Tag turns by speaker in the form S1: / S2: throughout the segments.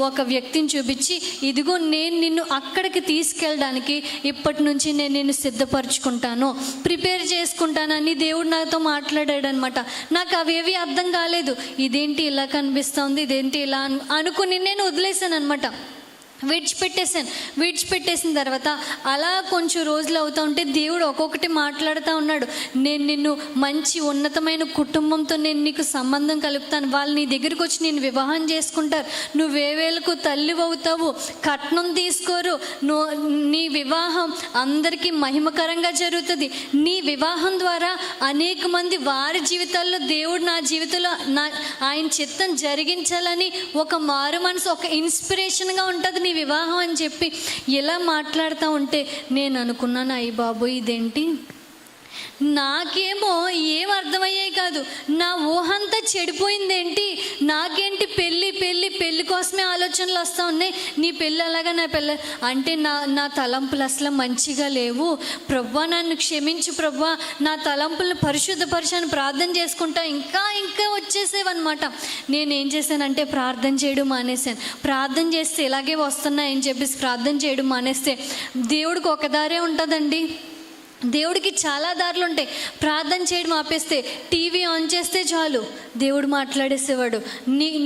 S1: ఒక వ్యక్తిని చూపించి, ఇదిగో నేను నిన్ను అక్కడికి తీసుకెళ్ళడానికి ఇప్పటి నుంచి నేను నిన్ను సిద్ధపరచుకుంటాను, ప్రిపేర్ చేసుకుంటానని దేవుడు నాతో మాట్లాడాడు అనమాట. నాకు అవేవి అర్థం కాలేదు. ఇదేంటి ఇలా కనిపిస్తుంది, ఇదేంటి ఇలా అనుకుని నేను వదిలేసాను అనమాట. విడిచిపెట్టేసిన తర్వాత అలా కొంచెం రోజులు అవుతూ ఉంటే దేవుడు ఒక్కొక్కటి మాట్లాడుతూ ఉన్నాడు. నేను నిన్ను మంచి ఉన్నతమైన కుటుంబంతో నేను నీకు సంబంధం కలుపుతాను, వాళ్ళు నీ దగ్గరికి వచ్చి నేను వివాహం చేసుకుంటారు, నువ్వేవేలకు తల్లి అవుతావు, కట్నం తీసుకోరు, నీ వివాహం అందరికీ మహిమకరంగా జరుగుతుంది, నీ వివాహం ద్వారా అనేక మంది వారి జీవితాల్లో దేవుడు నా జీవితంలో ఆయన చిత్తం జరిగించాలని ఒక మారు మనసు, ఒక ఇన్స్పిరేషన్గా ఉంటుంది నీ వివాహం అని చెప్పి ఇలా మాట్లాడుతూ ఉంటే నేను అనుకున్నాను, అయ్య బాబు ఇదేంటి, నాకేమో ఏం అర్థమయ్యాయి కాదు, నా ఊహంతా చెడిపోయిందేంటి, నాకేంటి పెళ్ళి కోసమే ఆలోచనలు వస్తూ ఉన్నాయి, నీ పెళ్ళి అలాగా నా పెళ్ళి అంటే నా తలంపులు అసలు మంచిగా లేవు ప్రభువా, నన్ను క్షమించు ప్రభువా, నా తలంపులను పరిశుద్ధపరచని ప్రార్థన చేసుకుంటా ఇంకా వచ్చేసేవన్నమాట. నేనేం చేశానంటే ప్రార్థన చేయడం మానేశాను. ప్రార్థన చేస్తే ఇలాగే వస్తున్నాయని చెప్పేసి ప్రార్థన చేయడం మానేస్తే దేవుడికి ఒక దారే ఉంటుందండి, దేవుడికి చాలా దారులు ఉంటాయి. ప్రార్థన చేయడం ఆపేస్తే టీవీ ఆన్ చేస్తే చాలు దేవుడు మాట్లాడేసేవాడు.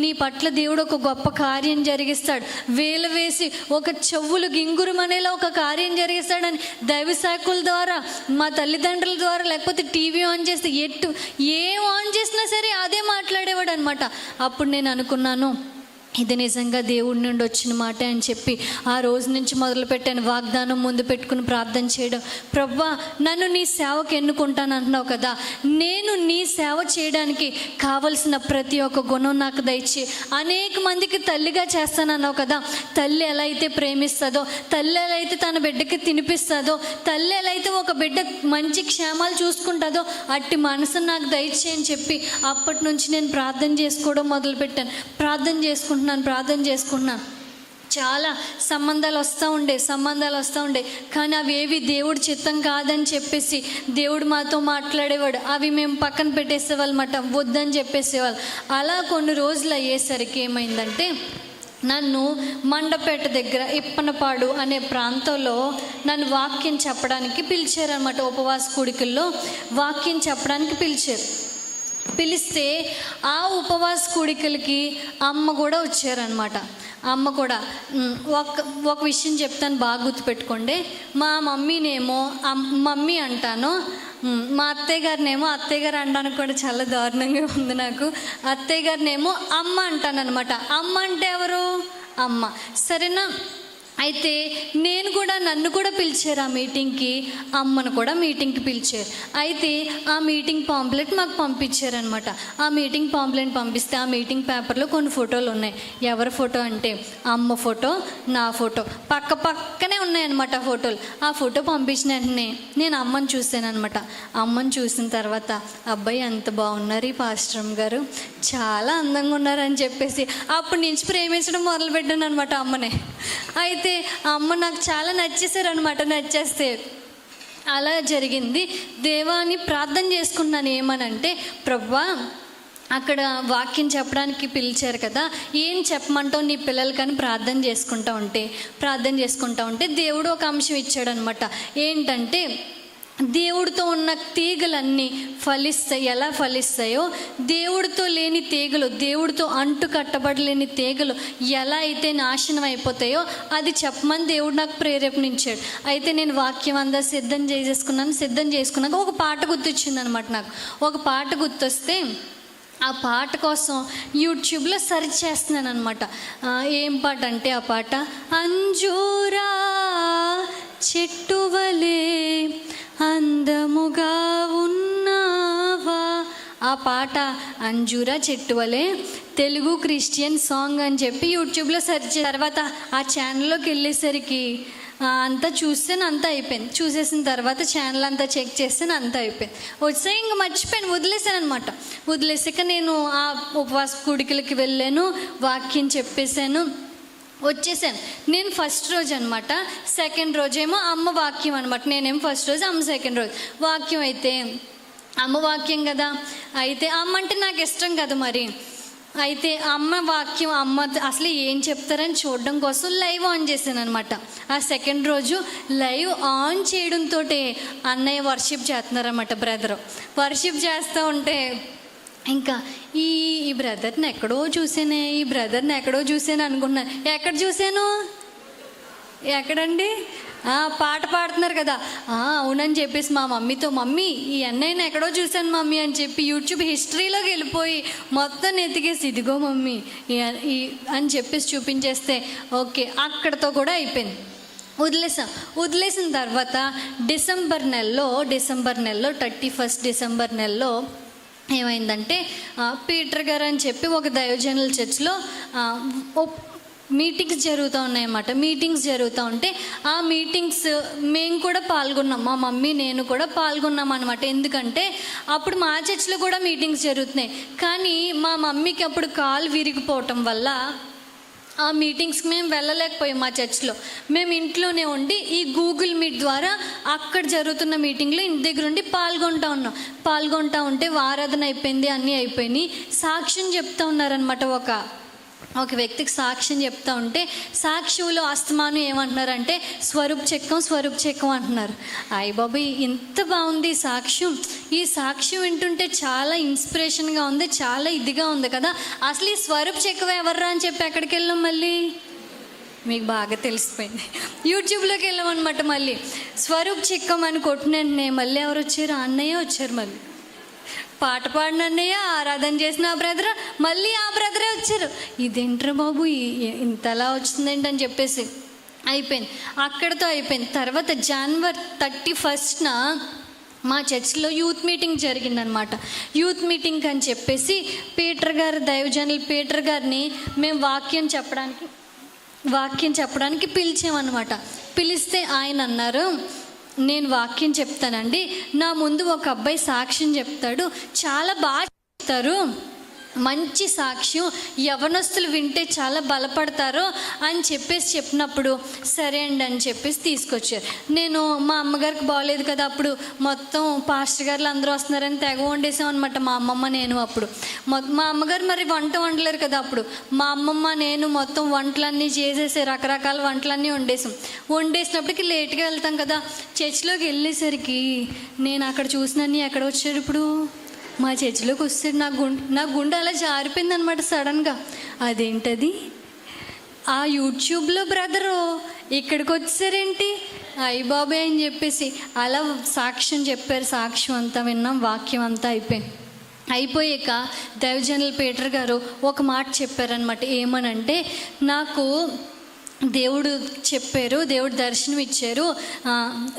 S1: నీ పట్ల దేవుడు ఒక గొప్ప కార్యం జరిగిస్తాడు, వేలు వేసి ఒక చెవులు గింగురుమనేలా ఒక కార్యం జరిగిస్తాడని దైవ సాకుల ద్వారా, మా తల్లిదండ్రుల ద్వారా, లేకపోతే టీవీ ఆన్ చేస్తే ఏం ఆన్ చేసినా సరే అదే మాట్లాడేవాడు అనమాట. అప్పుడు నేను అనుకున్నాను, ఇది నిజంగా దేవుడి నుండి వచ్చిన మాట అని చెప్పి ఆ రోజు నుంచి మొదలుపెట్టాను. వాగ్దానం ముందు పెట్టుకుని ప్రార్థన చేయడం, ప్రభువా నన్ను నీ సేవకు ఎన్నుకుంటాను అంటున్నావు కదా, నేను నీ సేవ చేయడానికి కావలసిన ప్రతి ఒక్క గుణం నాకు దయచి, అనేక మందికి తల్లిగా చేస్తానన్నావు కదా, తల్లి ఎలా అయితే ప్రేమిస్తుందో, తల్లి ఎలా అయితే తన బిడ్డకి తినిపిస్తుందో, తల్లి ఎలా అయితే ఒక బిడ్డ మంచి క్షేమాలు చూసుకుంటుందో అట్టి మనసును నాకు దయచి అని చెప్పి అప్పటి నుంచి నేను ప్రార్థన చేసుకోవడం మొదలుపెట్టాను. ప్రార్థన చేసుకుంటున్నాను. చాలా సంబంధాలు వస్తూ ఉండే కానీ అవి ఏవి దేవుడి చిత్తం కాదని చెప్పేసి దేవుడు మాతో మాట్లాడేవాడు. అవి మేము పక్కన పెట్టేసేవాళ్ళమాట, వద్దని చెప్పేసేవాళ్ళు. అలా కొన్ని రోజులు అయ్యేసరికి ఏమైందంటే, నన్ను మండపేట దగ్గర ఇప్పనపాడు అనే ప్రాంతంలో నన్ను వాక్యం చెప్పడానికి పిలిచారనమాట. ఉపవాస కూడికల్లో వాక్యం చెప్పడానికి పిలిస్తే ఆ ఉపవాస కూడికలకి అమ్మ కూడా వచ్చారనమాట. అమ్మ కూడా ఒక విషయం చెప్తాను, బాగా గుర్తుపెట్టుకోండి. మా మమ్మీనేమో మమ్మీ అంటాను, మా అత్తయ్య గారు అనడానికి కూడా చాలా దారుణంగా ఉంది నాకు. అత్తయ్య గారినేమో అమ్మ అంటాను అనమాట. అమ్మ అంటే ఎవరు? అమ్మ. సరేనా? అయితే నన్ను కూడా పిలిచారు ఆ మీటింగ్కి, అమ్మను కూడా మీటింగ్కి పిలిచారు. అయితే ఆ మీటింగ్ పాంప్లెట్ మాకు పంపించారనమాట. ఆ మీటింగ్ పాంప్లెట్ పంపిస్తే ఆ మీటింగ్ పేపర్లో కొన్ని ఫోటోలు ఉన్నాయి. ఎవరి ఫోటో అంటే అమ్మ ఫోటో, నా ఫోటో పక్కనే ఉన్నాయన్నమాట ఫోటోలు. ఆ ఫోటో పంపించిన వెంటనే నేను అమ్మని చూశానమాట. అమ్మని చూసిన తర్వాత అబ్బాయి ఎంత బాగున్నారు ఈ పాస్టర్ గారు, చాలా అందంగా ఉన్నారని చెప్పేసి అప్పటి నుంచి ప్రేమించడం మొదలుపెట్టాను అనమాట అమ్మనే. అయితే అమ్మ నాకు చాలా నచ్చేస్తే అలా జరిగింది. దేవాని ప్రార్థన చేసుకున్నాను. ఏమనంటే, ప్రభువా అక్కడ వాక్యం చెప్పడానికి పిలిచారు కదా, ఏం చెప్పమంటావు నీ పిల్లలకని ప్రార్థన చేసుకుంటా ఉంటే దేవుడు ఒక అంశం ఇచ్చాడనమాట. ఏంటంటే, దేవుడితో ఉన్న తీగలన్నీ ఎలా ఫలిస్తాయో, దేవుడితో లేని తీగలు, దేవుడితో అంటు కట్టబడలేని తీగలు ఎలా అయితే నాశనం అయిపోతాయో అది చెప్పమని దేవుడు నాకు ప్రేరేపణించాడు. అయితే నేను వాక్యం అంతా సిద్ధం చేసుకున్నాక ఒక పాట గుర్తొచ్చింది అనమాట. నాకు ఒక పాట గుర్తొస్తే ఆ పాట కోసం యూట్యూబ్లో సెర్చ్ చేస్తున్నాను అనమాట. ఏం పాట అంటే ఆ పాట, అంజూరా చెట్టు వలే అందముగా ఉన్నావా. ఆ పాట అంజూరా చెట్టు వలే తెలుగు క్రిస్టియన్ సాంగ్ అని చెప్పి యూట్యూబ్లో సెర్చ్ తర్వాత ఆ ఛానల్లోకి వెళ్ళేసరికి అంతా చూసాను, అంతా అయిపోయింది. చూసేసిన తర్వాత ఛానల్ అంతా చెక్ చేస్తాను, అంతా అయిపోయింది. వచ్చే ఇంకా మర్చిపోయాను, వదిలేసాక నేను ఆ ఉపవాస కూడికలకి వెళ్ళాను, వాక్యం చెప్పేశాను, వచ్చేసాను. నేను ఫస్ట్ రోజు అనమాట. సెకండ్ రోజేమో అమ్మ వాక్యం అనమాట. నేనేమో ఫస్ట్ రోజు, అమ్మ సెకండ్ రోజు. వాక్యం అయితే అమ్మ వాక్యం కదా, అయితే అమ్మ అంటే నాకు ఇష్టం కదా, మరి అయితే అమ్మ వాక్యం, అమ్మ అసలు ఏం చెప్తారని చూడడం కోసం లైవ్ ఆన్ చేశాను అనమాట. ఆ సెకండ్ రోజు లైవ్ ఆన్ చేయడంతో అన్నయ్య వర్షిప్ చేస్తున్నారన్నమాట. బ్రదరు వర్షిప్ చేస్తూ ఉంటే ఇంకా ఈ బ్రదర్ని ఎక్కడో చూసాను అనుకున్నాను. ఎక్కడ చూశాను, ఎక్కడండి, పాట పాడుతున్నారు కదా, అవునని చెప్పేసి మా మమ్మీతో, మమ్మీ ఈ అన్నయ్యని ఎక్కడో చూశాను మమ్మీ అని చెప్పి యూట్యూబ్ హిస్టరీలోకి వెళ్ళిపోయి మొత్తం ఎతికేసి, ఇదిగో మమ్మీ అని చెప్పేసి చూపించేస్తే ఓకే, అక్కడతో కూడా అయిపోయింది. వదిలేసిన తర్వాత డిసెంబర్ నెలలో 31 డిసెంబర్ నెలలో ఏమైందంటే పీటర్ గారు అని చెప్పి ఒక దైవజనుల చర్చ్లో మీటింగ్స్ జరుగుతూ ఉన్నాయన్నమాట. మీటింగ్స్ జరుగుతూ ఉంటే ఆ మీటింగ్స్ మేము కూడా పాల్గొన్నాం, మా మమ్మీ నేను కూడా పాల్గొన్నాం అనమాట. ఎందుకంటే అప్పుడు మా చర్చ్లో కూడా మీటింగ్స్ జరుగుతున్నాయి. కానీ మా మమ్మీకి అప్పుడు కాలు విరిగిపోవటం వల్ల ఆ మీటింగ్స్కి మేము వెళ్ళలేకపోయాం. మా చర్చ్లో మేము ఇంట్లోనే ఉండి ఈ గూగుల్ మీట్ ద్వారా అక్కడ జరుగుతున్న మీటింగ్లో ఇంటి దగ్గర ఉండి పాల్గొంటూ ఉంటే ఆరాధన అయిపోయింది, అన్నీ అయిపోయినాయి. సాక్ష్యం చెప్తూ ఉన్నారనమాట. ఒక వ్యక్తికి సాక్ష్యం చెప్తా ఉంటే సాక్షువులు అస్తమానం ఏమంటున్నారంటే స్వరూప్ చెక్కం అంటున్నారు. అయ్య బాబు, ఇంత బాగుంది ఈ సాక్ష్యం వింటుంటే చాలా ఇన్స్పిరేషన్గా ఉంది, చాలా ఇదిగా ఉంది కదా. అసలు ఈ స్వరూప్ చెక్కం ఎవర్రా అని చెప్పి ఎక్కడికి వెళ్ళాం, మళ్ళీ మీకు బాగా తెలిసిపోయింది, యూట్యూబ్లోకి వెళ్ళామన్నమాట. మళ్ళీ స్వరూప్ చెక్కం అని కొట్టినంటే మళ్ళీ ఎవరు వచ్చారు, అన్నయ్య వచ్చారు. మళ్ళీ పాట పాడిన అన్నయ్య, ఆరాధన చేసిన ఆ బ్రదర్, మళ్ళీ ఆ బ్రదరే వచ్చారు. ఇదేంట్రా బాబు ఇంతలా వచ్చిందేంటి అని చెప్పేసి అయిపోయింది, అక్కడితో అయిపోయింది. తర్వాత జనవరి 31న మా చర్చ్లో యూత్ మీటింగ్ జరిగిందనమాట. యూత్ మీటింగ్ అని చెప్పేసి దైవజనులు పీటర్ గారిని మేము వాక్యం చెప్పడానికి పిలిచామన్నమాట. పిలిస్తే ఆయన అన్నారు, నేను వాక్యం చెప్తానండి, నా ముందు ఒక అబ్బాయి సాక్ష్యం చెప్తాడు, చాలా బాగా చెప్తారు, మంచి సాక్ష్యం, యవనస్తులు వింటే చాలా బలపడతారు అని చెప్పినప్పుడు సరే అండి అని చెప్పేసి తీసుకొచ్చారు. నేను మా అమ్మగారికి బాగోలేదు కదా, అప్పుడు మొత్తం పాస్టర్ గారులు అందరూ వస్తున్నారని తెగ వండేసాం అనమాట. మా అమ్మమ్మ నేను అప్పుడు మా అమ్మగారు మరి వంట వండలేరు కదా, అప్పుడు మా అమ్మమ్మ నేను మొత్తం వంటలన్నీ చేసేసి రకరకాల వంటలన్నీ వండేసినప్పటికి లేట్గా వెళ్తాం కదా. చర్చిలోకి వెళ్ళేసరికి నేను అక్కడ చూసినన్ని ఎక్కడ వచ్చారు, ఇప్పుడు మా చర్చిలోకి వస్తే నా గుండె అలా జారిపోయింది అనమాట సడన్గా. అదేంటది, ఆ యూట్యూబ్లో బ్రదరు ఇక్కడికి వచ్చారేంటి, అయ్య బాబాయ్ అని చెప్పేసి అలా సాక్ష్యం చెప్పారు. సాక్ష్యం అంతా విన్నాం, వాక్యం అంతా అయిపోయాక దైవజనులు పీటర్ గారు ఒక మాట చెప్పారనమాట. ఏమనంటే, నాకు దేవుడు చెప్పారు, దేవుడు దర్శనం ఇచ్చారు,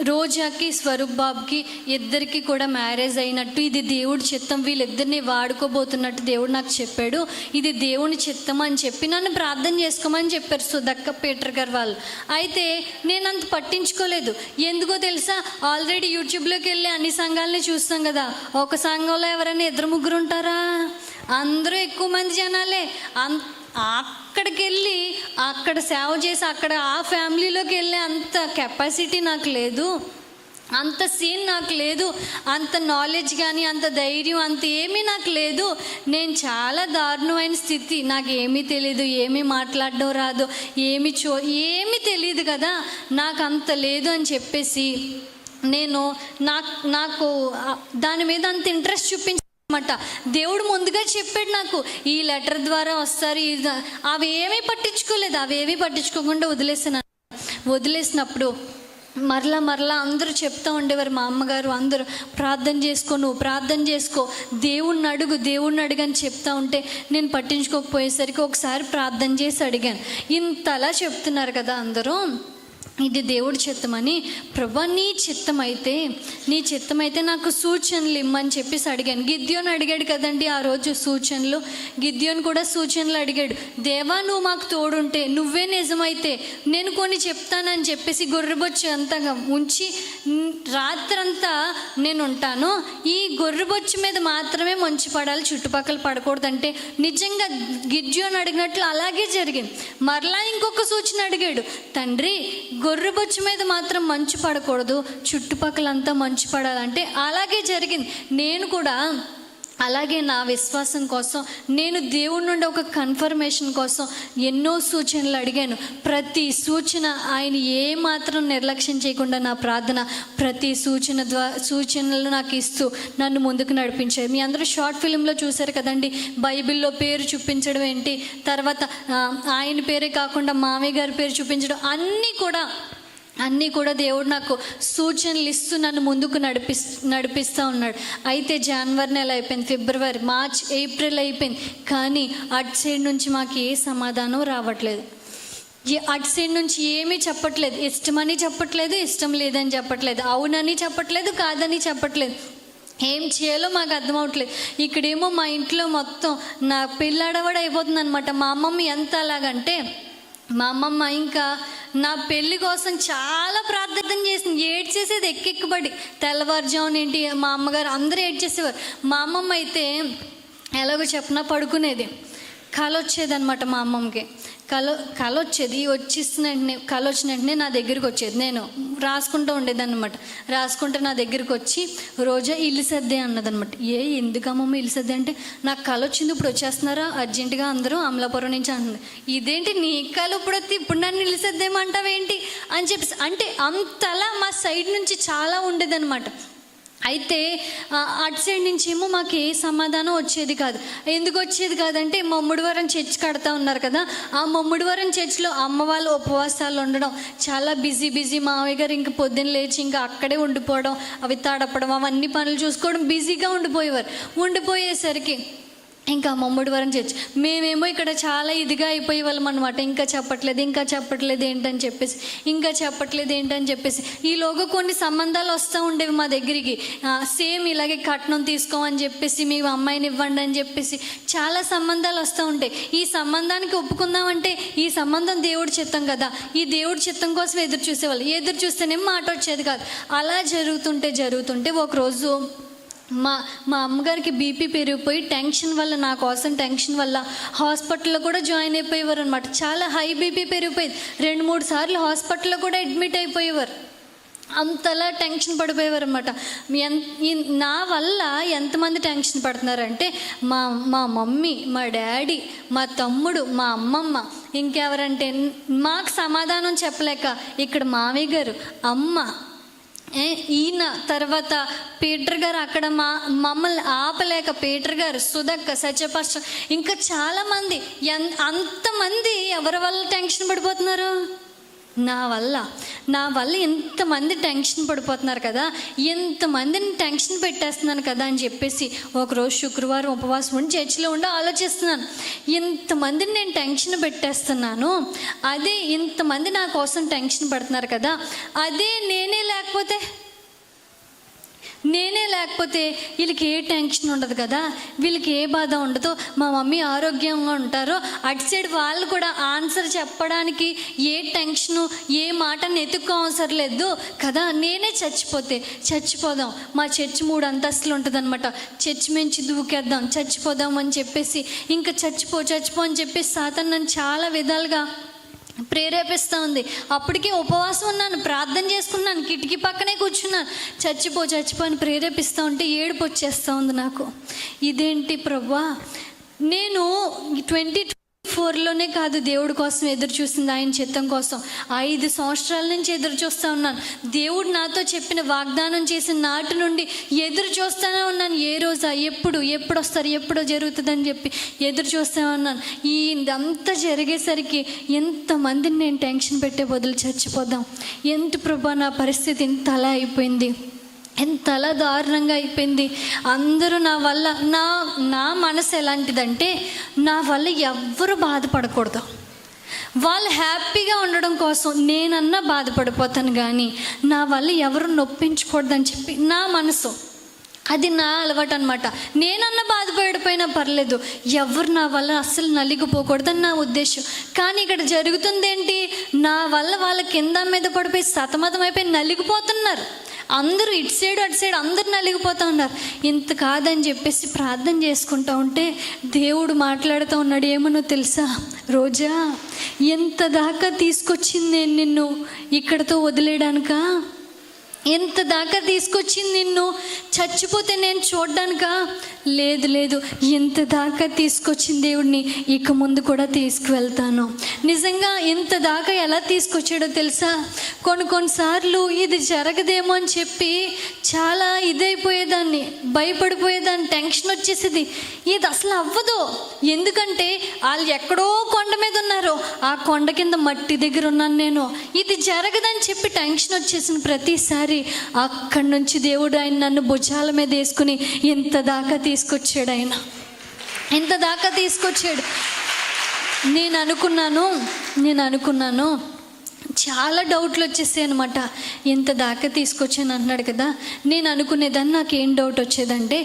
S1: రోజాకి స్వరూప్ బాబుకి ఇద్దరికి కూడా మ్యారేజ్ అయినట్టు, ఇది దేవుడి చిత్తం, వీళ్ళిద్దరిని వాడుకోబోతున్నట్టు దేవుడు నాకు చెప్పాడు, ఇది దేవుని చిత్తం అని చెప్పి నన్ను ప్రార్థన చేసుకోమని చెప్పారు సుధక్క పీటర్ గారు వాళ్ళు. అయితే నేను అంత పట్టించుకోలేదు. ఎందుకో తెలుసా, ఆల్రెడీ యూట్యూబ్లోకి వెళ్ళి అన్ని సంఘాలని చూస్తాం కదా, ఒక సంఘంలో ఎవరైనా 2-3 ఉంటారా, అందరూ ఎక్కువ మంది జనాలే. అక్కడికి వెళ్ళి అక్కడ సేవ చేసి అక్కడ ఆ ఫ్యామిలీలోకి వెళ్ళే అంత కెపాసిటీ నాకు లేదు, అంత సీన్ నాకు లేదు, అంత నాలెడ్జ్ కానీ అంత ధైర్యం అంత ఏమీ నాకు లేదు. నేను చాలా దారుణమైన స్థితి, నాకు ఏమీ తెలీదు, ఏమీ మాట్లాడడం రాదు, ఏమీ తెలియదు కదా, నాకు అంత లేదు అని చెప్పేసి నేను నాకు దాని మీద అంత ఇంట్రెస్ట్ చూపించాను అనమాట. దేవుడు ముందుగా చెప్పాడు నాకు, ఈ లెటర్ ద్వారా వస్తారు, అవేమీ పట్టించుకోకుండా వదిలేసినప్పుడు మరలా అందరూ చెప్తూ ఉండేవారు, మా అమ్మగారు అందరూ ప్రార్థన చేసుకో, దేవుణ్ణి అడుగు అని చెప్తా ఉంటే నేను పట్టించుకోకపోయేసరికి ఒకసారి ప్రార్థన చేసి అడిగాను. ఇంతలా చెప్తున్నారు కదా అందరూ, ఇది దేవుడి చిత్తమని, ప్రభా నీ చిత్తమైతే నాకు సూచనలు ఇమ్మని చెప్పేసి అడిగాను. గిద్యోన్ అడిగాడు కదండి ఆ రోజు సూచనలు, గిద్యోన్ కూడా సూచనలు అడిగాడు. దేవా నువ్వు మాకు తోడుంటే, నువ్వే నిజమైతే నేను కొన్ని చెప్తానని చెప్పేసి గొర్రెబొచ్చు అంతా ఉంచి రాత్రంతా నేను ఉంటాను, ఈ గొర్రెబొచ్చు మీద మాత్రమే మంచు పడాలి, చుట్టుపక్కల పడకూడదంటే నిజంగా గిద్యోన్ అడిగినట్లు అలాగే జరిగింది. మరలా ఇంకొక సూచన అడిగాడు, తండ్రి గొర్రెబొచ్చు మీద మాత్రం మంచు పడకూడదు, చుట్టుపక్కలంతా మంచు పడాలంటే అలాగే జరిగింది. నేను కూడా అలాగే నా విశ్వాసం కోసం నేను దేవుడి నుండి ఒక కన్ఫర్మేషన్ కోసం ఎన్నో సూచనలు అడిగాను. ప్రతి సూచన ఆయన ఏమాత్రం నిర్లక్ష్యం చేయకుండా నా ప్రార్థన ప్రతి సూచనలు నాకు ఇస్తూ నన్ను ముందుకు నడిపించారు. మీ అందరూ షార్ట్ ఫిలింలో చూశారు కదండి, బైబిల్లో పేరు చూపించడం ఏంటి, తర్వాత ఆయన పేరే కాకుండా మామయ్య గారి పేరు చూపించడం, అన్నీ కూడా దేవుడు నాకు సూచనలు ఇస్తూ నన్ను ముందుకు నడిపిస్తూ ఉన్నాడు. అయితే జనవరి నెల అయిపోయింది, ఫిబ్రవరి, మార్చ్, ఏప్రిల్ అయిపోయింది, కానీ అటు సైడ్ నుంచి మాకు ఏ సమాధానం రావట్లేదు. అటు సైడ్ నుంచి ఏమీ చెప్పట్లేదు. ఇష్టమని చెప్పట్లేదు, ఇష్టం లేదని చెప్పట్లేదు, అవునని చెప్పట్లేదు, కాదని చెప్పట్లేదు. ఏం చేయాలో మాకు అర్థమవట్లేదు. ఇక్కడేమో మా ఇంట్లో మొత్తం నా పెళ్ళాడవాడు అయిపోతుంది అనమాట. మా అమ్మమ్మ ఎంత అలాగంటే, మా అమ్మమ్మ ఇంకా నా పెళ్ళి కోసం చాలా ప్రార్థన చేసింది. ఏడ్చేసేది ఎక్కెక్కబడి, తెల్లవారుజామున ఏంటి మా అమ్మగారు అందరూ ఏడ్చేసేవారు. మా అమ్మమ్మ అయితే ఎలాగో చెప్పినా పడుకునేది. కళ వచ్చేది అనమాట మా అమ్మమ్మకి. కళ వచ్చేది, కళ వచ్చిన వెంటనే నా దగ్గరికి వచ్చేది. నేను రాసుకుంటూ ఉండేదాన్ని అనమాట. రాసుకుంటే నా దగ్గరికి వచ్చి, రోజా ఇల్లు సర్దే అన్నదనమాట. ఎందుకమ్మమ్మ ఇల్లు సర్దే అంటే, నాకు కళ వచ్చింది, ఇప్పుడు వచ్చేస్తున్నారా అర్జెంటుగా అందరూ అమలాపురం నుంచి అంటుంది. ఇదేంటి నీ కళ ఇప్పుడు నన్ను ఇల్లు సర్దేమంటావేంటి అని చెప్పేసి, అంటే అంతలా మా సైడ్ నుంచి చాలా ఉండేదన్నమాట. అయితే అటు సైడ్ నుంచి ఏమో మాకు ఏ సమాధానం వచ్చేది కాదు. ఎందుకు వచ్చేది కాదంటే, మమ్ముడివారం చర్చ్ కడతా ఉన్నారు కదా, ఆ మమ్ముడివారం చర్చ్లో అమ్మ వాళ్ళు ఉపవాసాలు ఉండడం, చాలా బిజీ. మావయ్య గారు ఇంకా పొద్దున్న లేచి ఇంకా అక్కడే ఉండిపోవడం, అవి తాడపడం, అవన్నీ పనులు చూసుకోవడం, బిజీగా ఉండిపోయేసరికి ఇంకా మమ్ముడివారం చర్చ్, మేమేమో ఇక్కడ చాలా ఇదిగా అయిపోయే వాళ్ళం అనమాట. ఇంకా చెప్పట్లేదు ఏంటని చెప్పేసి ఈలోగా కొన్ని సంబంధాలు వస్తూ ఉండేవి మా దగ్గరికి. సేమ్ ఇలాగే కట్నం తీసుకోమని చెప్పేసి, మీ అమ్మాయిని ఇవ్వండి అని చెప్పేసి చాలా సంబంధాలు వస్తూ ఉంటాయి. ఈ సంబంధానికి ఒప్పుకుందామంటే ఈ సంబంధం దేవుడి చిత్తం కదా, ఈ దేవుడి చిత్తం కోసం ఎదురు చూసేవాళ్ళు. ఎదురు చూస్తేనేమో మాట వచ్చేది కాదు. అలా జరుగుతుంటే ఒకరోజు మా అమ్మగారికి బీపీ పెరిగిపోయి నా కోసం టెన్షన్ వల్ల హాస్పిటల్లో కూడా జాయిన్ అయిపోయేవారు అనమాట. చాలా హై బీపీ పెరిగిపోయింది. 2-3 సార్లు హాస్పిటల్లో కూడా అడ్మిట్ అయిపోయేవారు. అంతలా టెన్షన్ పడిపోయేవారు అనమాట. నా వల్ల ఎంతమంది టెన్షన్ పడుతున్నారంటే, మా మమ్మీ, మా డాడీ, మా తమ్ముడు, మా అమ్మమ్మ, ఇంకెవరంటే మాకు సమాధానం చెప్పలేక ఇక్కడ మామయ్య గారు, అమ్మ, ఈయన, తర్వాత పీటర్ గారు, అక్కడ మమ్మల్ని ఆపలేక పీటర్ గారు, సుధక్క, సత్యపాస్టర్, ఇంకా చాలామంది, అంతమంది ఎవరి వల్ల టెన్షన్ పడిపోతున్నారు? నా వల్ల ఎంతమంది టెన్షన్ పడిపోతున్నారు కదా, ఎంతమందిని టెన్షన్ పెట్టేస్తున్నాను కదా అని చెప్పేసి ఒకరోజు శుక్రవారం ఉపవాసం ఉండి చర్చిలో ఉండి ఆలోచిస్తున్నాను. ఎంతమందిని నేను టెన్షన్ పెట్టేస్తున్నాను, అదే ఇంతమంది నా కోసం టెన్షన్ పడుతున్నారు కదా, అదే నేనే లేకపోతే వీళ్ళకి ఏ టెన్షన్ ఉండదు కదా, వీళ్ళకి ఏ బాధ ఉండదు, మా మమ్మీ ఆరోగ్యంగా ఉంటారో, అటు సైడ్ వాళ్ళు కూడా ఆన్సర్ చెప్పడానికి ఏ టెన్షను, ఏ మాటను ఎత్తుక్కోవసరం లేదు కదా. నేనే చచ్చిపోదాం, మా చర్చి 3 అంతస్తులు ఉంటుంది అనమాట, చర్చి మించి దూకేద్దాం, చచ్చిపోదాం అని చెప్పేసి, ఇంకా చచ్చిపో అని చెప్పేసి సాతాను నన్ను చాలా విధాలుగా ప్రేరేపిస్తూ ఉంది. అప్పటికే ఉపవాసం ఉన్నాను, ప్రార్థన చేసుకున్నాను, కిటికీ పక్కనే కూర్చున్నాను. చచ్చిపో అని ప్రేరేపిస్తూ ఉంటే ఏడుపు వచ్చేస్తూ ఉంది నాకు. ఇదేంటి ప్రభువా, నేను 24లోనే కాదు దేవుడి కోసం ఎదురు చూసింది, ఆయన చిత్తం కోసం 5 సంవత్సరాల నుంచి ఎదురు చూస్తూ ఉన్నాను. దేవుడు నాతో చెప్పిన వాగ్దానం చేసిన నాటి నుండి ఎదురు చూస్తూనే ఉన్నాను. ఏ రోజా, ఎప్పుడు వస్తారు, ఎప్పుడో జరుగుతుందని చెప్పి ఎదురు చూస్తూనే ఉన్నాను. ఇదంతా జరిగేసరికి ఎంతమందిని నేను టెన్షన్ పెట్టే బదులు చచ్చిపోదాం, ఎంత ప్రభా నా పరిస్థితి ఇంతలా అయిపోయింది, ఎంతలా దారుణంగా అయిపోయింది. అందరూ నా వల్ల, నా మనసు ఎలాంటిదంటే, నా వల్ల ఎవ్వరూ బాధపడకూడదు, వాళ్ళు హ్యాపీగా ఉండడం కోసం నేనన్నా బాధపడిపోతాను, కానీ నా వల్ల ఎవరు నొప్పించకూడదని చెప్పి నా మనసు, అది నా అలవాటు అనమాట. నేనన్నా బాధపడిపోయినా పర్లేదు, ఎవరు నా వల్ల అస్సలు నలిగిపోకూడదని నా ఉద్దేశం. కానీ ఇక్కడ జరుగుతుంది ఏంటి, నా వల్ల వాళ్ళ కింద మీద పడిపోయి సతమతం అయిపోయి నలిగిపోతున్నారు. అందరూ ఇటు సైడ్ అటు సైడ్ అందరూ నలిగిపోతూ ఉన్నారు. ఇంత కాదని చెప్పేసి ప్రార్థన చేసుకుంటూ ఉంటే దేవుడు మాట్లాడుతూ ఉన్నాడు. ఏమనో తెలుసా, రోజా, ఎంత దాకా తీసుకొచ్చింది నేను నిన్ను ఇక్కడతో వదిలేయడానిక, ఎంత దాకా తీసుకొచ్చింది నిన్ను. చచ్చిపోతే నేను చూడ్డానికా? లేదు లేదు, ఎంత దాకా తీసుకొచ్చింది దేవుడిని, ఇక ముందు కూడా తీసుకువెళ్తాను. నిజంగా ఎంత దాకా ఎలా తీసుకొచ్చాడో తెలుసా? కొన్నిసార్లు ఇది జరగదేమో అని చెప్పి చాలా ఇదైపోయేదాన్ని, భయపడిపోయేదాన్ని, టెన్షన్ వచ్చేసేది. ఇది అసలు అవ్వదు. ఎందుకంటే వాళ్ళు ఎక్కడో కొండ మీద ఉన్నారు, ఆ కొండ కింద మట్టి దగ్గర ఉన్నాను నేను. ఇది జరగదని చెప్పి టెన్షన్ వచ్చేసిన ప్రతిసారి అక్కడి నుంచి దేవుడు ఆయన నన్ను భుజాల మీద వేసుకుని ఎంత దాకా తీసుకొచ్చాడు. ఆయన ఎంత దాకా తీసుకొచ్చాడు. నేను అనుకున్నాను చాలా డౌట్లు వచ్చేసాయి అనమాట. ఎంత దాకా తీసుకొచ్చాను అంటున్నాడు కదా. నేను అనుకునేదాన్ని, నాకేం డౌట్ వచ్చేదంటే,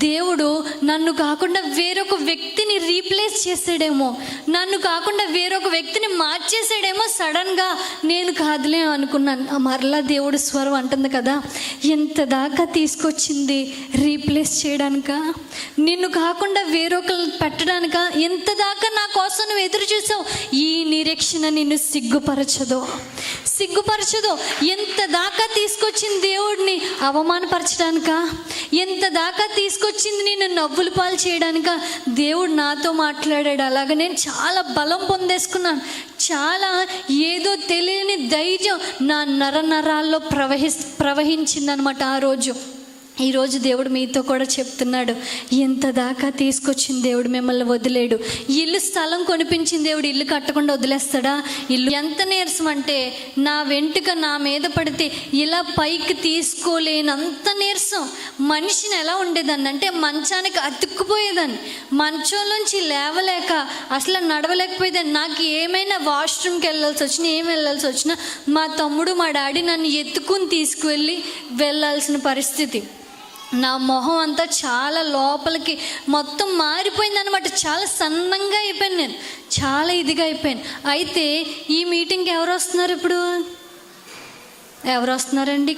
S1: దేవుడు నన్ను కాకుండా వేరొక వ్యక్తిని రీప్లేస్ చేసాడేమో, నన్ను కాకుండా వేరొక వ్యక్తిని మార్చేసాడేమో సడన్గా. నేను కాదులే అనుకున్నాను. మరలా దేవుడు స్వరం అంటుంది కదా, ఎంత దాకా తీసుకొచ్చింది రీప్లేస్ చేయడానిక, నిన్ను కాకుండా వేరొకరు పెట్టడానిక. ఎంత దాకా నా కోసం నువ్వు ఎదురు చూసావు. ఈ నిరీక్షణ నిన్ను సిగ్గుపరచదు. ఎంత దాకా తీసుకొచ్చింది దేవుడిని అవమానపరచడానిక, ఎంత దాకా తీసుకొచ్చింది నిన్ను నవ్వుల పాలు చేయడానిక. దేవుడు నాతో మాట్లాడాడు. అలాగ నేను చాలా బలం పొందేసుకున్నాను. చాలా ఏదో తెలియని ధైర్యం నా నరాల్లో ప్రవహించిందనమాట ఆ రోజు. ఈరోజు దేవుడు మీతో కూడా చెప్తున్నాడు, ఎంత దాకా తీసుకొచ్చిన దేవుడు మిమ్మల్ని వదిలేడు. ఇల్లు స్థలం కొనిపించిన దేవుడు ఇల్లు కట్టకుండా వదిలేస్తాడా? ఇల్లు ఎంత నీరసం అంటే, నా వెంట్రుక నా మీద పడితే ఇలా పైకి తీసుకోలేనంత నీరసం. మనిషిని ఎలా ఉండేదాన్ని అంటే, మంచానికి అతుక్కుపోయేదాన్ని, మంచంలోంచి లేవలేక అసలు నడవలేకపోయేదాన్ని. నాకు ఏమైనా వాష్రూమ్కి వెళ్ళాల్సి వచ్చినా మా తమ్ముడు మా డాడీ నన్ను ఎత్తుకుని తీసుకువెళ్ళి వెళ్ళాల్సిన పరిస్థితి. నా మొహం అంతా చాలా లోపలికి మొత్తం మారిపోయింది అనమాట. చాలా సన్నంగా అయిపోయాను, నేను చాలా ఇదిగా అయిపోయాను. అయితే ఈ మీటింగ్కి ఎవరు వస్తున్నారు? ఎవరు వస్తున్నారండి?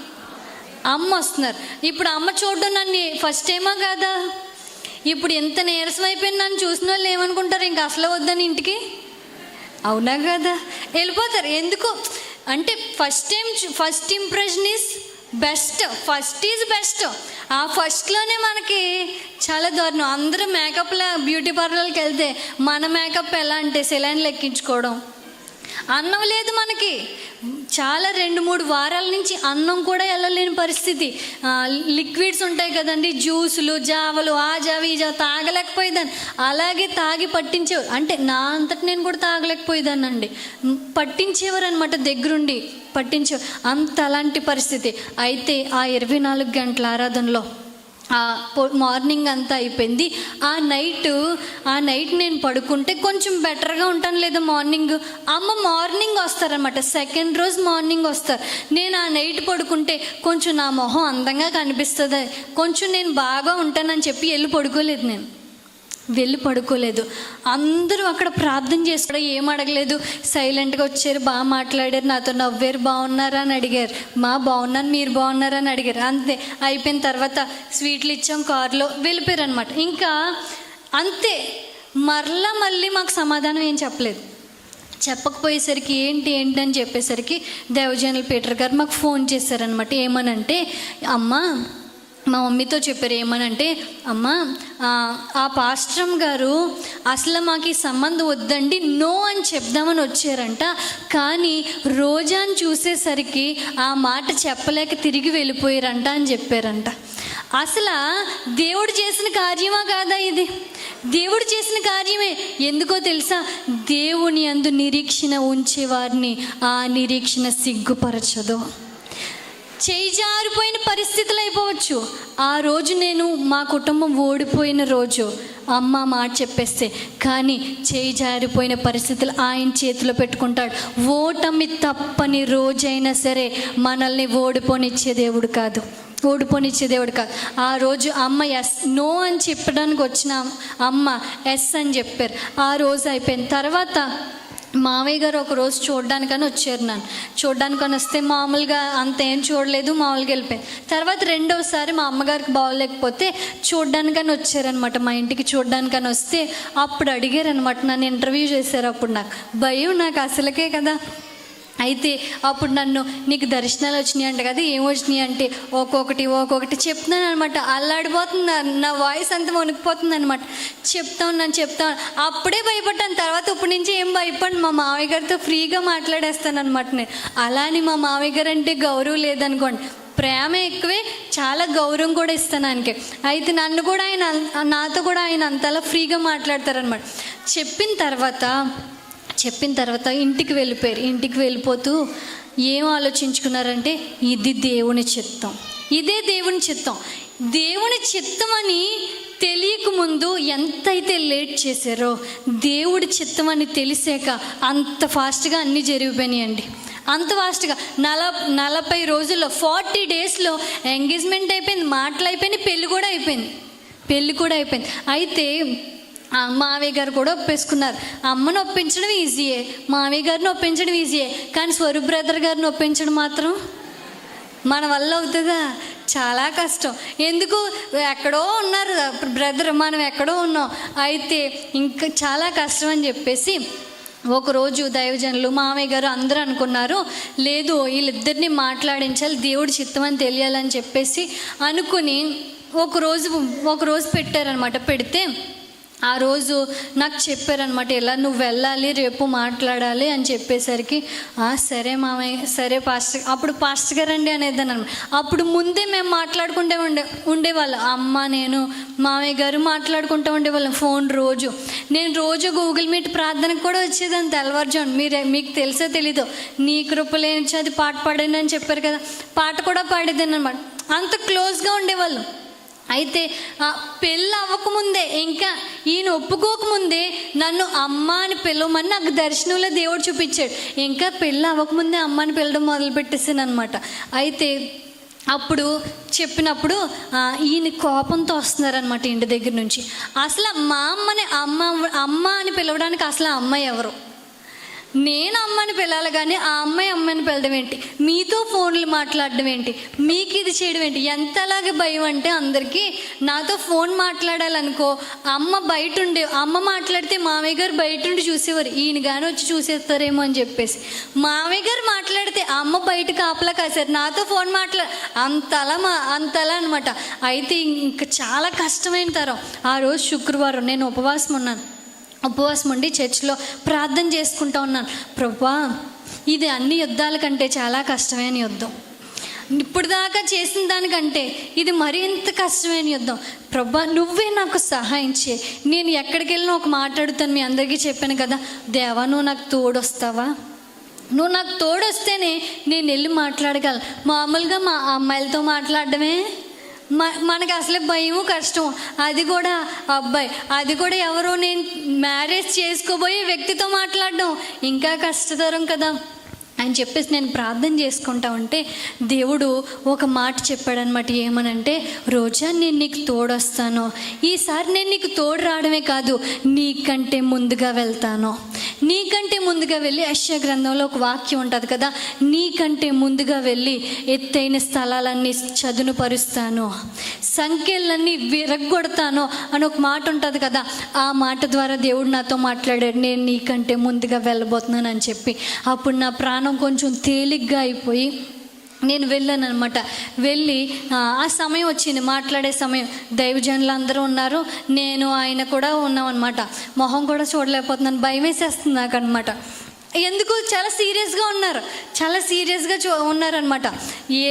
S1: అమ్మ వస్తున్నారు. ఇప్పుడు అమ్మ చూడడం నన్ను ఫస్ట్ టైమా కాదా? ఇప్పుడు ఎంత నీరసం అయిపోయింది నన్ను చూసిన వాళ్ళు ఏమనుకుంటారు, ఇంకా అసలు వద్దని ఇంటికి, అవునా కదా? వెళ్ళిపోతారు. ఎందుకు అంటే first impression is best. First is best. ఆ ఫస్ట్లోనే మనకి చాలా దారుణం. అందరూ మేకప్లో బ్యూటీ పార్లర్కి వెళ్తే మన మేకప్ ఎలా అంటే సెలైన్లు ఎక్కించుకోవడం, అన్నం లేదు మనకి. చాలా 2-3 వారాల నుంచి అన్నం కూడా వెళ్ళలేని పరిస్థితి. లిక్విడ్స్ ఉంటాయి కదండి, జ్యూసులు, జావలు, ఆ జావ ఈ జావ తాగలేకపోయేదాన్ని. అలాగే తాగి పట్టించేవారు. అంటే నా అంతటి నేను కూడా తాగలేకపోయేదాన్ని అండి. పట్టించేవారు అనమాట, దగ్గరుండి పట్టించేవారు. అలాంటి పరిస్థితి. అయితే ఆ 24 గంటల ఆరాధనలో మార్నింగ్ అంతా అయిపోయింది. ఆ నైట్ నేను పడుకుంటే కొంచెం బెటర్గా ఉంటాను. లేదా మార్నింగ్ వస్తారనమాట. సెకండ్ రోజు మార్నింగ్ వస్తారు. నేను ఆ నైట్ పడుకుంటే కొంచెం నా మొహం అందంగా కనిపిస్తుంది, కొంచెం నేను బాగా ఉంటానని చెప్పి వెళ్ళి పడుకోలేదు. అందరూ అక్కడ ప్రార్థన చేసుకోవడం, ఏం అడగలేదు, సైలెంట్గా వచ్చారు, బాగా మాట్లాడారు, నాతో నవ్వారు, బాగున్నారా అని అడిగారు, బాగున్నాను, మీరు బాగున్నారా అని అడిగారు. అంతే. అయిపోయిన తర్వాత స్వీట్లు ఇచ్చాం, కారులో వెళ్ళిపోయారు అనమాట. ఇంకా అంతే. మళ్ళీ మాకు సమాధానం ఏం చెప్పకపోయేసరికి ఏంటి అని చెప్పేసరికి దైవజనులు పీటర్ గారు మాకు ఫోన్ చేశారనమాట. ఏమనంటే, మా మమ్మీతో చెప్పారు, ఏమనంటే, అమ్మ ఆ పాస్టర్ గారు అసలు మాకు ఈ సంబంధం వద్దండి, నో అని చెప్దామని వచ్చారంట. కానీ రోజాని చూసేసరికి ఆ మాట చెప్పలేక తిరిగి వెళ్ళిపోయారంట అని చెప్పారంట. అసలు దేవుడు చేసిన కార్యమా కాదా ఇది? దేవుడు చేసిన కార్యమే. ఎందుకో తెలుసా? దేవుని యందు నిరీక్షణ ఉంచేవారిని ఆ నిరీక్షణ సిగ్గుపరచదు. చేజారిపోయిన పరిస్థితులు అయిపోవచ్చు. ఆ రోజు మా కుటుంబం ఓడిపోయిన రోజు అమ్మ మాట చెప్పేస్తే, కానీ చేజారిపోయిన పరిస్థితులు ఆయన చేతిలో పెట్టుకుంటాడు. ఓటమి తప్పని రోజైనా సరే మనల్ని ఓడిపోనిచ్చే దేవుడు కాదు. ఆ రోజు అమ్మ నో అని చెప్పడానికి వచ్చిన అమ్మ ఎస్ అని చెప్పారు. ఆ రోజు అయిపోయిన తర్వాత మామయ్య గారు ఒకరోజు చూడడానికని వచ్చారు. చూడడానికని వస్తే మామూలుగా అంతేం చూడలేదు, మామూలుగా వెళ్ళిపోయాను. తర్వాత రెండోసారి మా అమ్మగారికి బాగోలేకపోతే చూడడానికని వచ్చారనమాట. మా ఇంటికి చూడడానికని వస్తే అప్పుడు అడిగారనమాట, నన్ను ఇంటర్వ్యూ చేశారు. అప్పుడు నాకు భయం, నాకు అసలుకే కదా అయితే అప్పుడు నన్ను నీకు దర్శనాలు వచ్చినాయి అంట కదా, ఏం వచ్చినాయి అంటే ఒక్కొక్కటి చెప్తున్నాను అనమాట. అల్లాడిపోతుంది, నా వాయిస్ అంతా వణికిపోతుంది అనమాట. చెప్తాను. అప్పుడే భయపడ్డాను. తర్వాత ఇప్పటి నుంచి ఏం భయపడి మా మావయ్య గారితో ఫ్రీగా మాట్లాడేస్తాను అనమాట నేను. అలాని మా మావయ్య గారు అంటే గౌరవం లేదనుకోండి, ప్రేమ ఎక్కువే, చాలా గౌరవం కూడా ఇస్తాను ఆయనకి. అయితే నన్ను కూడా నాతో కూడా ఆయన అంతలా ఫ్రీగా మాట్లాడతారనమాట. చెప్పిన తర్వాత ఇంటికి వెళ్ళిపోయారు. ఇంటికి వెళ్ళిపోతూ ఏం ఆలోచించుకున్నారంటే, ఇదే దేవుని చిత్తం. దేవుని చిత్తం అని తెలియకముందు ఎంతైతే లేట్ చేశారో, దేవుడి చిత్తం అని తెలిసాక అంత ఫాస్ట్గా అన్నీ జరిగిపోయినాయండి. అంత ఫాస్ట్గా 40 రోజుల్లో 40 డేస్లో ఎంగేజ్మెంట్ అయిపోయింది, మాటలు అయిపోయినాయి, పెళ్ళి కూడా అయిపోయింది. అయితే మావయ్య గారు కూడా ఒప్పేసుకున్నారు. అమ్మను ఒప్పించడం ఈజీయే, మావయ్య గారిని ఒప్పించడం ఈజీయే, కానీ స్వరూప్ బ్రదర్ గారిని ఒప్పించడం మాత్రం మన వల్ల అవుతుందా? చాలా కష్టం. ఎందుకు, ఎక్కడో ఉన్నారు బ్రదర్, మనం ఎక్కడో ఉన్నాం. అయితే ఇంకా చాలా కష్టం అని చెప్పేసి ఒకరోజు దైవజనులు మామయ్య గారు అందరూ అనుకున్నారు, లేదు వీళ్ళిద్దరిని మాట్లాడించాలి, దేవుడి చిత్తం అని తెలియాలని చెప్పేసి అనుకుని ఒకరోజు పెట్టారనమాట. పెడితే ఆ రోజు నాకు చెప్పారనమాట, ఇలా నువ్వు వెళ్ళాలి, రేపు మాట్లాడాలి అని చెప్పేసరికి సరే మామయ్య, సరే పాస్టర్, అప్పుడు పాస్టర్ గారు అండి అనేదాన్ని అనమాట. అప్పుడు ముందే మేము మాట్లాడుకుంటే ఉండేవాళ్ళం, అమ్మ నేను మామయ్య గారు మాట్లాడుకుంటూ ఉండేవాళ్ళం ఫోన్. నేను రోజు గూగుల్ మీట్ ప్రార్థనకు కూడా వచ్చేదాన్ని తెల్లవారుజాము. మీకు తెలిసో తెలీదో, నీ కృపలేని అది పాట పాడాను అని చెప్పారు కదా, పాట కూడా పాడేదాన్ని అనమాట. అంత క్లోజ్గా ఉండేవాళ్ళం. అయితే పెళ్ళి అవ్వకముందే, ఇంకా ఈయన ఒప్పుకోకముందే నన్ను అమ్మ అని పిలవమని నాకు దర్శనంలో దేవుడు చూపించాడు. ఇంకా పెళ్ళి అవ్వకముందే అమ్మ అని పిలవడం మొదలుపెట్టేసాను అనమాట. అయితే అప్పుడు చెప్పినప్పుడు ఈయన కోపంతో వస్తున్నారనమాట ఇంటి దగ్గర నుంచి. అసలు మా అమ్మని అమ్మ అని పిలవడానికి అసలు అమ్మ ఎవరు? నేను అమ్మని పిలవాలి కానీ ఆ అమ్మని పిలవడం ఏంటి? మీతో ఫోన్లు మాట్లాడడం ఏంటి? మీకు ఇది చేయడం ఏంటి? ఎంతలాగా భయం అంటే అందరికీ, నాతో ఫోన్ మాట్లాడాలనుకో అమ్మ మాట్లాడితే మామయ్య గారు బయట ఉండి చూసేవారు, ఈయన కానీ వచ్చి చూసేస్తారేమో అని చెప్పేసి. మామయ్య గారు మాట్లాడితే అమ్మ బయట కాపలా కాసారు, నాతో ఫోన్ అంతలా అనమాట. అయితే ఇంకా చాలా కష్టమైన తరం. ఆ రోజు శుక్రవారం నేను ఉపవాసం ఉండి చర్చిలో ప్రార్థన చేసుకుంటూ ఉన్నాను. ప్రభువా, ఇది అన్ని యుద్ధాల కంటే చాలా కష్టమైన యుద్ధం, ఇప్పుడు దాకా చేసిన దానికంటే ఇది మరింత కష్టమైన యుద్ధం. ప్రభువా, నువ్వే నాకు సహాయం చేయి. నేను ఎక్కడికి వెళ్ళినా ఒక మాట్లాడుతాను, మీ అందరికీ చెప్పాను కదా, దేవా నువ్వు నాకు తోడొస్తావా? నువ్వు నాకు తోడొస్తేనే నేను వెళ్ళి మాట్లాడగలను. మామూలుగా మా అమ్మాయిలతో మాట్లాడడమే మనకు అసలే భయము, కష్టం. అది కూడా అది కూడా ఎవరో నేను మ్యారేజ్ చేసుకోబోయే వ్యక్తితో మాట్లాడడం ఇంకా కష్టతరం కదా అని చెప్పేసి నేను ప్రార్థన చేసుకుంటా ఉంటే దేవుడు ఒక మాట చెప్పాడనమాట. ఏమనంటే, రోజా నేను నీకు తోడొస్తాను, ఈసారి నేను నీకు తోడు రావడమే కాదు, నీకంటే ముందుగా వెళ్తాను. నీకంటే ముందుగా వెళ్ళి, యెషయా గ్రంథంలో ఒక వాక్యం ఉంటుంది కదా, నీకంటే ముందుగా వెళ్ళి ఎత్తైన స్థలాలన్నీ చదును పరుస్తాను, సంఖ్యలన్నీ విరగొడతాను అని ఒక మాట ఉంటుంది కదా. ఆ మాట ద్వారా దేవుడు నాతో మాట్లాడాడు, నేను నీకంటే ముందుగా వెళ్ళబోతున్నాను అని చెప్పి. అప్పుడు నా ప్రాణం కొంచెం తేలిగ్గా అయిపోయి నేను వెళ్ళాను అనమాట. వెళ్ళి ఆ సమయం వచ్చింది, మాట్లాడే సమయం. దైవజనులు అందరూ ఉన్నారు, నేను ఆయన కూడా ఉన్నాం అనమాట. మొహం కూడా చూడలేకపోతున్నాను, భయం వేసేస్తుంది నాకు అనమాట. ఎందుకు, చాలా సీరియస్గా ఉన్నారనమాట.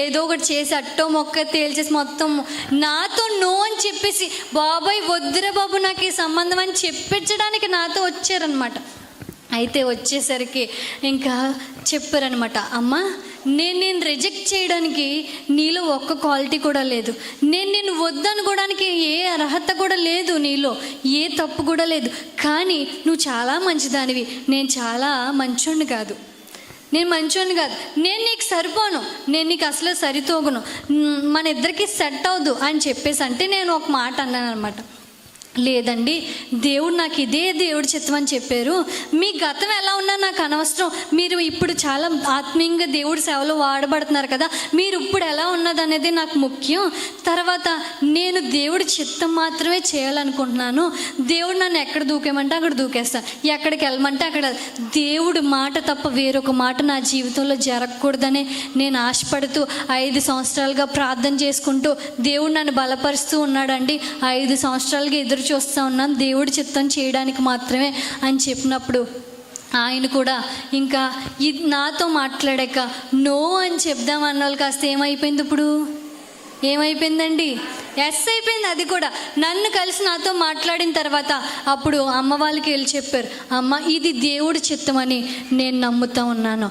S1: ఏదో ఒకటి చేసి అట్టో మొక్క తేల్చేసి మొత్తం నాతో నో అని చెప్పేసి, బాబాయ్ వద్దురా బాబు నాకు ఈ సంబంధం అని చెప్పించడానికి నాతో వచ్చారనమాట. అయితే వచ్చేసరికి ఇంకా చెప్పారనమాట, అమ్మ నేను రిజెక్ట్ చేయడానికి నీలో ఒక్క క్వాలిటీ కూడా లేదు, నేను వద్దనుకోవడానికి ఏ అర్హత కూడా లేదు, నీలో ఏ తప్పు కూడా లేదు, కానీ నువ్వు చాలా మంచిదానివి, నేను చాలా మంచోడిని కాదు, నేను నీకు సరిపోను, నేను నీకు అసలు సరితోగును, మన ఇద్దరికి సెట్ అవ్వదు అని చెప్పేసి అంటే నేను ఒక మాట అన్నాను అనమాట. లేదండి, దేవుడు నాకు ఇదే దేవుడి చిత్తం అని చెప్పారు. మీ గతం ఎలా ఉన్నా నాకు అనవసరం, మీరు ఇప్పుడు చాలా ఆత్మీయంగా దేవుడి సేవలో వాడబడుతున్నారు కదా, మీరు ఇప్పుడు ఎలా ఉన్నది అనేది నాకు ముఖ్యం. తర్వాత నేను దేవుడి చిత్తం మాత్రమే చేయాలనుకుంటున్నాను. దేవుడు నన్ను ఎక్కడ దూకేమంటే అక్కడ దూకేస్తాను, ఎక్కడికి వెళ్ళమంటే అక్కడ. దేవుడి మాట తప్ప వేరొక మాట నా జీవితంలో జరగకూడదని నేను ఆశపడుతూ 5 సంవత్సరాలుగా ప్రార్థన చేసుకుంటూ దేవుడు నన్ను బలపరుస్తూ ఉన్నాడండి. 5 సంవత్సరాలుగా ఎదురు చూస్తూ ఉన్నాను దేవుడి చిత్తం చేయడానికి మాత్రమే అని చెప్పినప్పుడు ఆయన కూడా ఇంకా ఇది నాతో మాట్లాడాక నో అని చెప్దామన్న వాళ్ళు కాస్త ఏమైపోయింది, ఇప్పుడు ఏమైపోయిందండి, ఎస్ అయిపోయింది. అది కూడా నన్ను కలిసి నాతో మాట్లాడిన తర్వాత అప్పుడు అమ్మ వాళ్ళకి వెళ్ళి చెప్పారు, అమ్మ ఇది దేవుడి చిత్తం అని నేను నమ్ముతా ఉన్నాను.